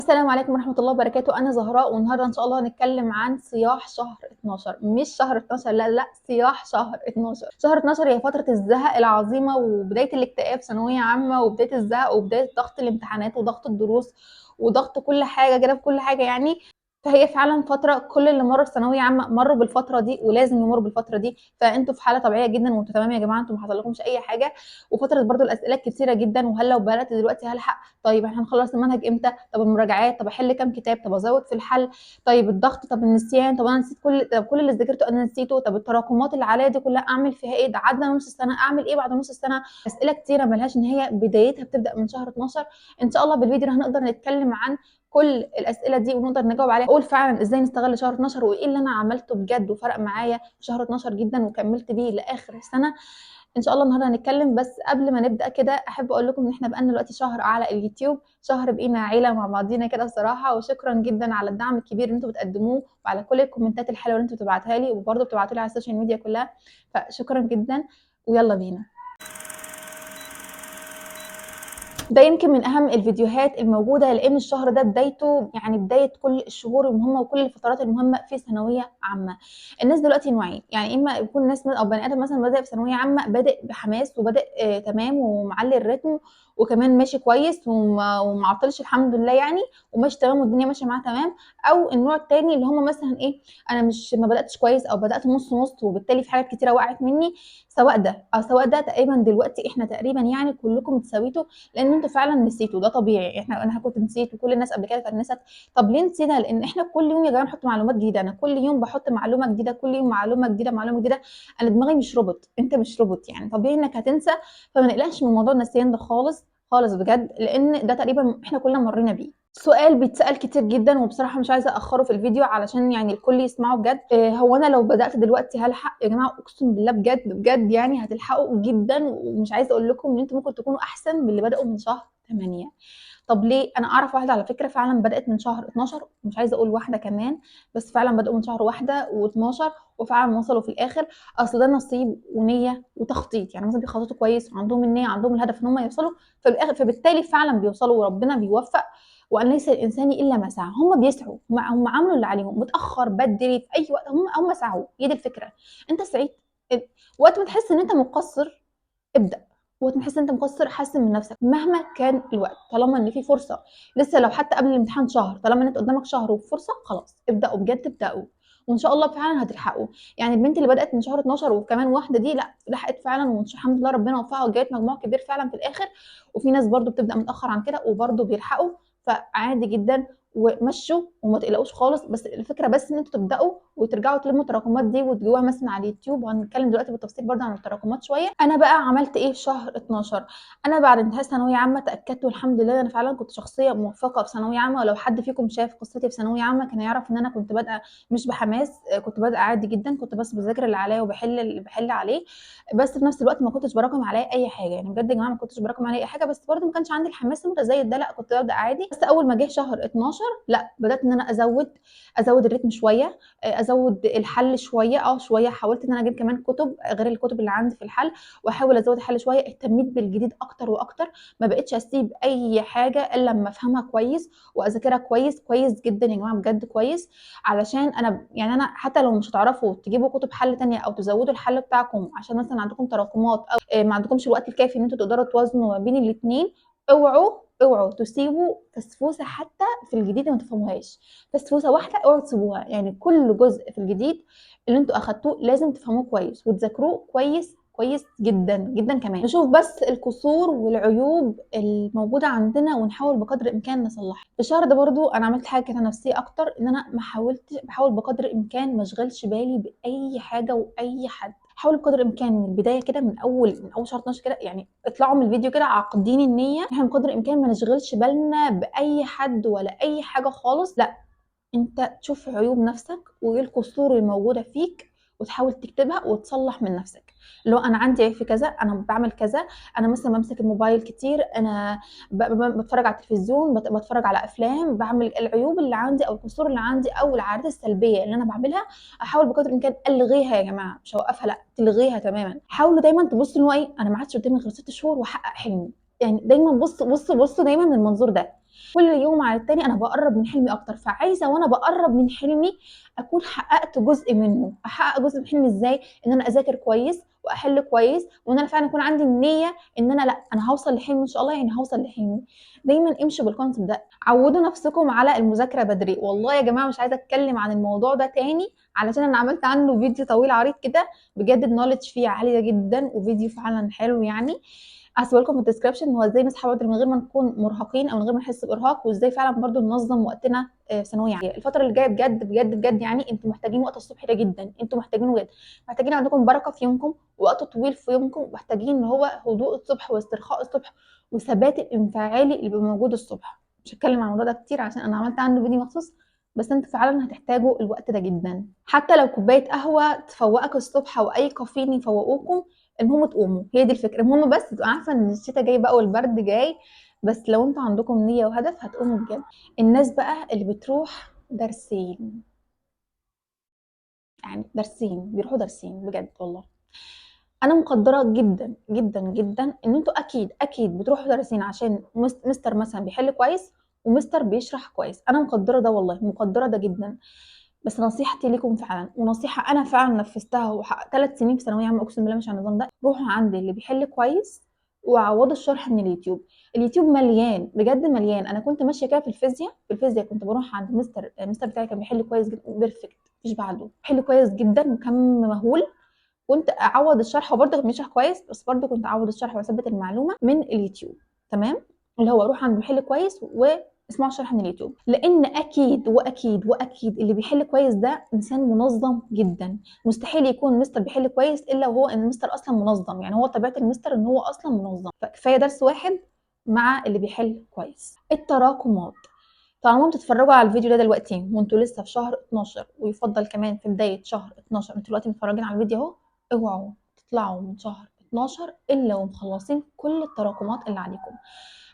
السلام عليكم ورحمة الله وبركاته. أنا زهراء، والنهارده إن شاء الله هنتكلم عن صياح شهر 12. مش شهر 12، لا لا، صياح شهر 12. شهر 12 هي فترة الزهق العظيمة وبداية الاكتئاب في ثانوية عامة، وبداية الزهق وبداية ضغط الامتحانات وضغط الدروس وضغط كل حاجة كده في كل حاجة يعني. فهي فعلا فترة كل اللي مروا في ثانوية عامة مروا بالفترة دي ولازم يمروا بالفترة دي. فانتوا في حالة طبيعية جدا وانتوا تمام يا جماعة، انتوا ما حصلكمش أي حاجة. وفترة برضو الأسئلة كتيرة جدا، وهل لو بدأت دلوقتي هلحق؟ طيب احنا هنخلص المنهج امتى؟ طب المراجعات، طب احل كام كتاب، طب ازود في الحل. طيب الضغط، طب النسيان، طب انا نسيت كل اللي ذاكرته انا نسيته. طب التراكمات اللي عليا دي كلها اعمل فيها ايه؟ ده عدى نص السنه، اعمل ايه بعد نص السنه؟ اسئله كتيره ملهاش نهايه، بدايتها بتبدا من شهر 12. ان شاء الله بالفيديو هنقدر نتكلم عن كل الاسئله دي ونقدر نجاوب عليها، اقول فعلا ازاي نستغل شهر 12 وايه اللي انا عملته بجد وفرق معايا في شهر 12 جدا وكملت بيه لاخر السنه. ان شاء الله النهارده هنتكلم. بس قبل ما نبدا كده احب اقول لكم ان احنا بقالنا دلوقتي شهر على اليوتيوب، شهر بقينا عيله مع بعضينا كده بصراحه. وشكرا جدا على الدعم الكبير اللي انتم بتقدموه وعلى كل الكومنتات الحلوه اللي انتم بتبعتوها لي، وبرضه بتبعتوا لي على السوشيال ميديا كلها. فشكرا جدا ويلا بينا. ده يمكن من اهم الفيديوهات الموجوده، لان الشهر ده بدايته يعني بدايه كل الشهور المهمه وكل الفترات المهمه في ثانويه عامه. الناس دلوقتي نوعين، يعني اما يكون ناس او بني ادم مثلا بادئ في ثانويه عامه بادئ بحماس وبادئ تمام ومعلي الريتم وكمان ماشي كويس ومعطلش الحمد لله يعني، وماشي تمام والدنيا ماشيه معاه تمام. او النوع التاني اللي هم مثلا ايه، انا مش ما بداتش كويس او بدات نص نص وبالتالي في حاجات كتيره وقعت مني. سواء ده او سواء ده تقريبا دلوقتي احنا تقريبا يعني كلكم اتساويتوا، لان انتوا فعلا نسيتوا. ده طبيعي، انا كنت نسيت وكل الناس قبل كده كانت نسيت. طب ليه نسينا؟ لان احنا كل يوم يا جماعه نحط معلومات جديده، انا كل يوم بحط معلومه جديده، كل يوم معلومه جديده معلومه جديده. انا دماغي مش روبوت، انت مش روبوت، يعني طبيعي انك هتنسى. فما نقلقش من موضوع النسيان ده خالص خالص بجد، لان ده تقريبا احنا كلنا مرينا بيه. سؤال بيتسأل كتير جدا وبصراحة مش عايزة أخره في الفيديو علشان يعني الكل يسمعه بجد. هو أنا لو بدأت دلوقتي هلحق؟ يا جماعة أقسم بالله بجد بجد يعني هتلحقوا جدا، ومش عايزة أقول لكم إن أنتوا ممكن تكونوا أحسن من اللي بدأوا من شهر 8. طب ليه؟ أنا أعرف واحدة على فكرة فعلا بدأت من شهر 12، مش عايزة أقول واحدة كمان، بس فعلا بدأوا من شهر واحدة و12 وفعلا وصلوا في الآخر. أصل ده نصيب ونية وتخطيط، يعني مثلا بيخططوا كويس وعندهم النية، عندهم الهدف إن هم يوصلوا في الآخر، فبالتالي فعلا بيوصلوا وربنا بيوفق. وان ليس الانسان الا ما سعى. هم بيسعوا، هم عملوا اللي عليهم، متاخر بدري في اي وقت هم سعوا، هي دي الفكره. انت سعيت. وقت ما تحس ان انت مقصر ابدا، وقت ما تحس ان انت مقصر حسن من نفسك مهما كان الوقت، طالما ان في فرصه لسه، لو حتى قبل الامتحان شهر، طالما ان انت قدامك شهر وفرصه خلاص ابداوا بجد ابداوا. وان شاء الله فعلا هتلحقوا. يعني البنت اللي بدات من شهر 12 وكمان واحده دي لا لحقت فعلا، والحمد لله ربنا وفقها وجابت مجموع كبير فعلا في الاخر. وفي ناس برضو بتبدا متاخر عن كده وبرضو بيلحقوا. فعادي جدا ومشوا وما تقلقوش خالص. بس الفكره بس ان انتوا تبداوا وترجعوا تلموا التراكمات دي وتجيبوها مثلا على اليوتيوب، وهنتكلم دلوقتي بالتفصيل برضه عن التراكمات شويه. انا بقى عملت ايه في شهر 12؟ انا بعد انتهاء ثانويه عامه تاكدت والحمد لله انا فعلا كنت شخصيه موفقه في ثانويه عامه. ولو حد فيكم شاف قصتي في ثانويه عامه كان يعرف ان انا كنت بادئه مش بحماس، كنت بادئه عادي جدا، كنت بس بذاكر اللي عليا وبحل اللي بحل عليه. بس في نفس الوقت ما كنتش براكم عليا اي حاجه، يعني بجد يا جماعه ما كنتش براكم عليا اي حاجه، بس برضه ما كانش عندي الحماس المتزايد ده، لا كنت ببدا عادي. بس اول ما جه شهر 12 لا بدات ان انا ازود الريتم شويه، ازود الحل شويه شويه. حاولت ان انا اجيب كمان كتب غير الكتب اللي عندي في الحل واحاول ازود الحل شويه. اهتميت بالجديد اكتر واكتر، ما بقتش اسيب اي حاجه الا لما افهمها كويس واذاكرها كويس كويس جدا يا جماعه بجد كويس. علشان انا يعني انا حتى لو مش هتعرفوا تجيبوا كتب حل تانية او تزودوا الحل بتاعكم عشان مثلا عندكم تراكمات او ما عندكمش الوقت الكافي ان انتوا تقدروا توازنوا ما بين الاثنين، اوعوا تسيبوا فسفوسه حتى في الجديد ما تفهموهاش. فسفوسه واحده اوعوا تسيبوها، يعني كل جزء في الجديد اللي انتوا اخدتوه لازم تفهموه كويس وتذاكروه كويس كويس جدا جدا. كمان نشوف بس القصور والعيوب الموجوده عندنا ونحاول بقدر الامكان نصلحها. في الشهر ده برضو انا عملت حاجه كده نفسيه اكتر، ان انا بحاول بقدر الامكان ما اشغلش بالي باي حاجه واي حد. حاولوا بقدر الامكان من البدايه كده، من اول شهر 12 كده، يعني اطلعوا من الفيديو كده عاقدين النيه احنا بقدر الامكان ما نشغلش بالنا باي حد ولا اي حاجه خالص. لا، انت تشوف عيوب نفسك وايه القصور الموجوده فيك وتحاول تكتبها وتصلح من نفسك. لو انا عندي عيب في كذا، انا بعمل كذا، انا مثلا بمسك الموبايل كتير، انا بتفرج على التلفزيون، بتفرج على افلام، بعمل العيوب اللي عندي او القصور اللي عندي او العادات السلبيه اللي انا بعملها، احاول بقدر الامكان الغيها يا جماعه، مش هوقفها لا تلغيها تماما. حاولوا دايما تبصوا ان هو ايه، انا ما عادش قدامي غير 6 شهور واحقق حلمي. يعني دايما بصوا دايما من المنظور ده. كل يوم على التاني انا بقرب من حلمي اكتر، فعايزه وانا بقرب من حلمي اكون حققت جزء منه. احقق جزء من حلمي ازاي؟ ان انا اذاكر كويس واحل كويس، وان انا فعلا يكون عندي النيه ان انا لا انا هوصل لحلمي ان شاء الله، يعني هوصل لحلمي. دايما امشوا بالكونسيبت ده. عودوا نفسكم على المذاكره بدري. والله يا جماعه مش عايزه اتكلم عن الموضوع ده تاني، علشان انا عملت عنه فيديو طويل عريض كده، بجد النولج فيه عاليه جدا، وفيديو فعلا حلو يعني. هسيبه لكم في الديسكربشن، هو ازاي نصحى بدري من غير ما نكون مرهقين او من غير ما نحس بارهاق، وازاي فعلا برضو ننظم وقتنا في ثانويه عامه. الفتره اللي جايه بجد بجد بجد يعني انتوا محتاجين وقت الصبح ده جدا، انتوا محتاجينه جدا، محتاجين عندكم بركه في يومكم، وقت طويل في يومكم، محتاجين ان هو هدوء الصبح واسترخاء الصبح وثبات الانفعالي اللي بيبقى موجود الصبح. مش هتكلم عن الموضوع ده كتير عشان انا عملت عنه فيديو مخصوص، بس انتوا فعلا هتحتاجوا الوقت ده جدا. حتى لو كوبايه قهوه تفوقك الصبح او اي كافيين يفوقوكم، المهم تقوموا، هي دي الفكره. المهم بس تبقى عارفه ان الشتاء جاي بقى والبرد جاي، بس لو انتوا عندكم نيه وهدف هتقوموا بجد. الناس بقى اللي بتروح درسين، يعني درسين بيروحوا درسين بجد والله، انا مقدره جدا جدا جدا ان انتوا اكيد اكيد بتروحوا درسين عشان مستر مثلا بيحل كويس ومستر بيشرح كويس. انا مقدره ده والله، مقدره ده جدا. بس نصيحتي ليكم فعلا، ونصيحه انا فعلا نفذتها وحققت 3 سنين في ثانويه عامه، اقسم بالله مش على النظام ده. روحوا عند اللي بيحل كويس وعوضوا الشرح من اليوتيوب. اليوتيوب مليان بجد مليان. انا كنت ماشيه كده في الفيزياء، كنت بروح عند المستر بتاعي كان بيحل كويس جدا، بيرفكت مفيش بعده، بيحل كويس جدا وكم مهول. كنت اعوض الشرح، وبرده كان بيشرح كويس، بس برده كنت اعوض الشرح واثبت المعلومه من اليوتيوب. تمام، اللي هو اروح عند محل كويس واسمعوا الشرح من اليوتيوب، لان اكيد واكيد واكيد اللي بيحل كويس ده انسان منظم جدا. مستحيل يكون مستر بيحل كويس الا وهو ان المستر اصلا منظم، يعني هو طبيعه المستر ان هو اصلا منظم. فكفايه درس واحد مع اللي بيحل كويس. التراكمات، طالما بتتفرجوا على الفيديو ده دلوقتي وانتوا لسه في شهر 12، ويفضل كمان في بدايه شهر 12 انتوا دلوقتي متفرجين على الفيديو اهو، اوعوا تطلعوا من شهر 12 الا ومخلصين كل التراكمات اللي عليكم.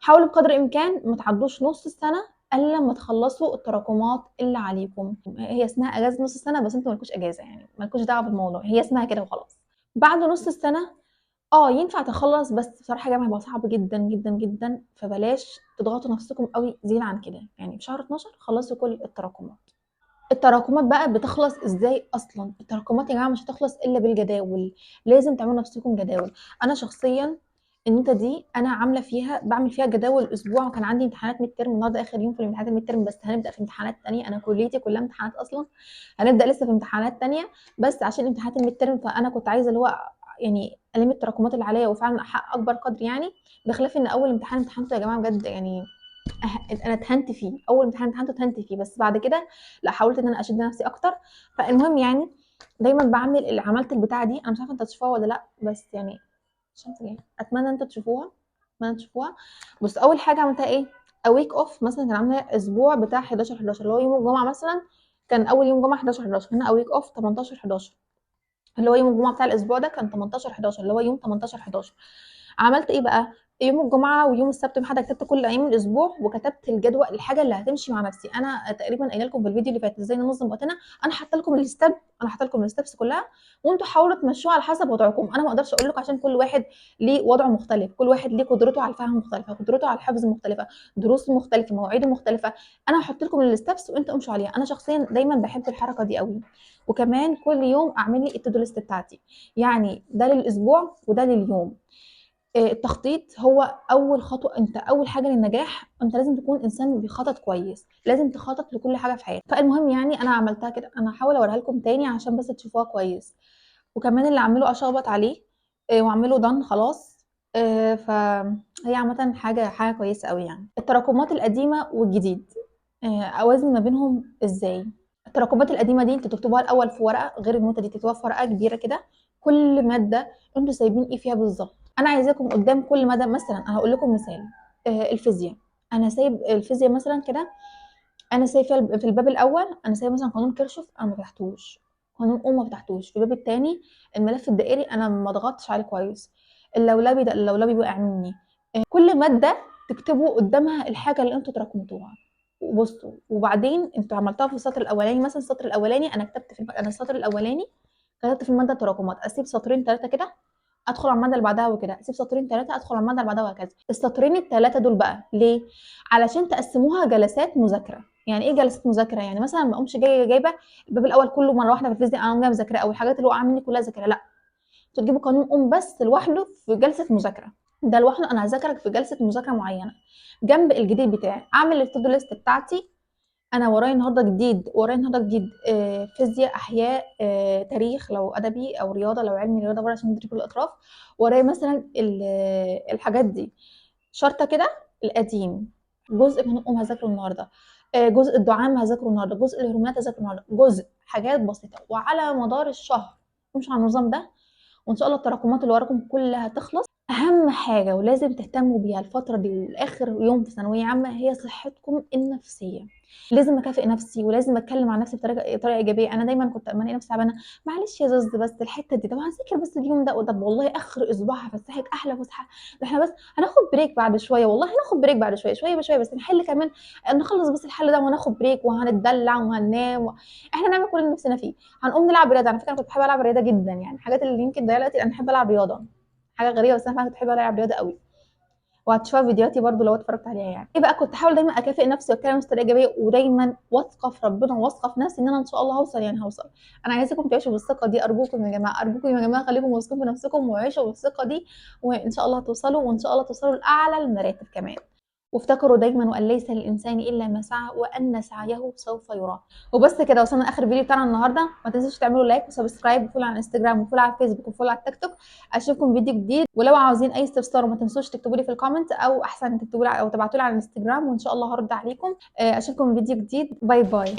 حاولوا بقدر الامكان ما تعدوش نص السنه الا لما تخلصوا التراكمات اللي عليكم. هي اسمها اجازه نص السنه، بس انتوا مالكوش اجازه، يعني مالكوش دعوه بالموضوع، هي اسمها كده وخلاص. بعد نص السنه ينفع تخلص، بس بصراحه يا جماعه هيبقى صعب جدا جدا جدا، فبلاش تضغطوا نفسكم قوي زياده عن كده. يعني في شهر 12 خلصوا كل التراكمات. التراكمات بقى بتخلص ازاي اصلا؟ التراكمات يا جماعه مش هتخلص الا بالجداول. لازم تعملوا نفسكم جداول. انا شخصيا النوتة دي انا عامله فيها، بعمل فيها جداول اسبوع. وكان عندي امتحانات ميد ترم النهارده، اخر يوم في الامتحانات الميد ترم، بس هنبدا في امتحانات تانية. انا كليتي كلها امتحانات اصلا، هنبدا لسه في امتحانات تانية. بس عشان امتحانات الميد ترم فانا كنت عايزه اللي هو يعني الم التراكمات اللي عليا وفعلا احقق اكبر قدر يعني. بخلاف ان اول امتحان امتحنته يا جماعه بجد يعني انا اتهنت فيه. اول امتحان امتحنته اتهنت فيه، بس بعد كده لا، حاولت ان انا اشد نفسي اكتر. فالمهم يعني دايما بعمل اللي عملت البتاعه دي. انا مش عارفه انت تشوفوها ولا لا، بس يعني اتمنى انتوا تشوفوها، اتمنى تشوفوها. بص، اول حاجه عملتها ايه؟ اويك اوف مثلا كان عامله اسبوع بتاع 11 11 اللي هو يوم الجمعه مثلا. كان اول يوم جمعه 11 11، هنا اويك اوف 18 11 اللي هو يوم الجمعه بتاع الاسبوع ده كان 18 11 اللي هو يوم 18 11. عملت ايه بقى؟ يوم الجمعه ويوم السبت والحد كتبت كل ايام الاسبوع، وكتبت الجدول الحاجه اللي هتمشي مع نفسي. انا تقريبا قايله لكم في الفيديو اللي فات ازاي ننظم وقتنا. انا حاطه لكم الستيب، انا حاطه لكم الستبس كلها، وانتوا حاولوا تمشوها على حسب وضعكم. انا ما اقدرش اقول لكم عشان كل واحد ليه وضع مختلف، كل واحد ليه قدرته على الفهم مختلفه، قدرته على الحفظ مختلفه، دروس مختلفه، مواعيد مختلفه. انا هحط لكم الستبس وانتوا امشوا عليها. انا شخصيا دايما بحب الحركه دي قوي. وكمان كل يوم اعمل لي التو ليست بتاعتي، يعني ده للاسبوع وده لليوم. التخطيط هو اول خطوه. انت اول حاجه للنجاح انت لازم تكون انسان بيخطط كويس، لازم تخطط لكل حاجه في حياتك. فالمهم يعني انا عملتها كده، انا هحاول اوريها لكم تاني عشان بس تشوفوها كويس. وكمان اللي اعمله اشخبط عليه واعمله دان خلاص. فهي عامه حاجه كويسه قوي يعني. التراكمات القديمه والجديد اوازن ما بينهم ازاي؟ التراكمات القديمه دي انتوا تكتبوها الاول في ورقه، غير النوته دي تكتبوها في ورقه كبيره كده. كل ماده انتوا سايبين ايه فيها بالظبط. انا عايزاكم قدام كل ماده، مثلا انا هقول لكم مثال. الفيزياء، انا سايب الفيزياء مثلا كده. انا سايب في الباب الاول انا سايب مثلا قانون كيرشوف، انا ما فتحتوش. قانون اوم ما فتحتوش. في الباب الثاني الملف الدائري انا ما ضغطتش عليه كويس. اللولبي ده اللولبي وقع مني. كل ماده تكتبوا قدامها الحاجه اللي انتوا تراكمتوها. وبصوا، وبعدين انتوا عملتوها في السطر الاولاني. مثلا السطر الاولاني انا كتبت انا السطر الاولاني كتبت في الماده تراكمات، اسيب سطرين ثلاثه كده ادخل على الماده اللي بعدها وكده، اسيب سطرين 3 ادخل على الماده اللي بعدها وهكذا. السطرين ال3 دول بقى ليه؟ علشان تقسموها جلسات مذاكره. يعني ايه جلسات مذاكره؟ يعني مثلا ما اقومش جايبه الباب الاول كله مره واحده في الفيزياء انا جايه مذاكره، او الحاجات اللي واقعه مني كلها ذاكره، لا، انتوا تجيبوا قانون ام بس لوحده في جلسه مذاكره، ده لوحده انا هذاكرك في جلسه مذاكره معينه جنب الجديد بتاعي. اعمل التو ليست بتاعتي، انا ورايا النهارده جديد، فيزياء، احياء، تاريخ لو ادبي، او رياضه لو علمي رياضه برضه عشان ندرك كل الاطراف. ورايا مثلا الحاجات دي شرطه كده. القديم جزء من هذاكره النهارده، جزء الدعام هذاكره النهارده، جزء الهرمونات هذاكره النهارده، جزء حاجات بسيطه، وعلى مدار الشهر مش على النظام ده، وان شاء الله التراكمات اللي وراكم كلها تخلص. اهم حاجه ولازم تهتموا بيها الفتره دي والاخر يوم في ثانويه عامه هي صحتكم النفسيه. لازم اكافئ نفسي ولازم اتكلم عن نفسي بطريقه ايجابيه. انا دايما كنت اما الاقي نفسي تعبانه، معلش يا زوز بس الحته دي، طب هذاكر بس اليوم ده، طب والله اخر اسبوع هفسحك احلى فسحه، ده احنا بس هناخد بريك بعد شويه، والله هناخد بريك بعد شويه، شويه بشويه بس نحل كمان، نخلص بس الحل ده وهناخد بريك وهنتدلع وهننام احنا نعمل كل اللي نفسنا فيه. هنقوم نلعب رياضه. على فكره انا كنت بحب العب رياضه جدا، يعني الحاجات اللي يمكن دلوقتي انا بحب العب رياضه، حاجه غريبه بس انا فعلا كنت بحب العب رياضه قوي، وهتشوفها في فيديوهاتي برضو لو اتفرجت عليها. يعني ايه بقى، كنت احاول دايما اكافئ نفسي واتكلم بطريقه ايجابيه، ودايما واثقه في ربنا وواثقه في نفسي ان انا ان شاء الله هوصل، يعني هوصل. انا عايزاكم تعيشوا بالثقه دي، ارجوكم يا جماعه، ارجوكم يا جماعه خليكم واثقين في نفسكم وعيشوا بالثقه دي، وان شاء الله هتوصلوا، وان شاء الله توصلوا لاعلى المراتب كمان. وافتكروا دايما وان ليس للانسان الا ما سعى وان سعيه سوف يرى. وبس كده وصلنا لاخر الفيديو بتاعنا النهارده. ما تنسوش تعملوا لايك وسبسكرايب وفولو على الانستجرام وفولو على الفيسبوك وفولو على التيك توك. اشوفكم فيديو جديد، ولو عاوزين اي استفسار ما تنسوش تكتبوا لي في الكومنت، او احسن تكتبوا لي او تبعتوا لي على الانستجرام وان شاء الله هرد عليكم. اشوفكم فيديو جديد، باي باي.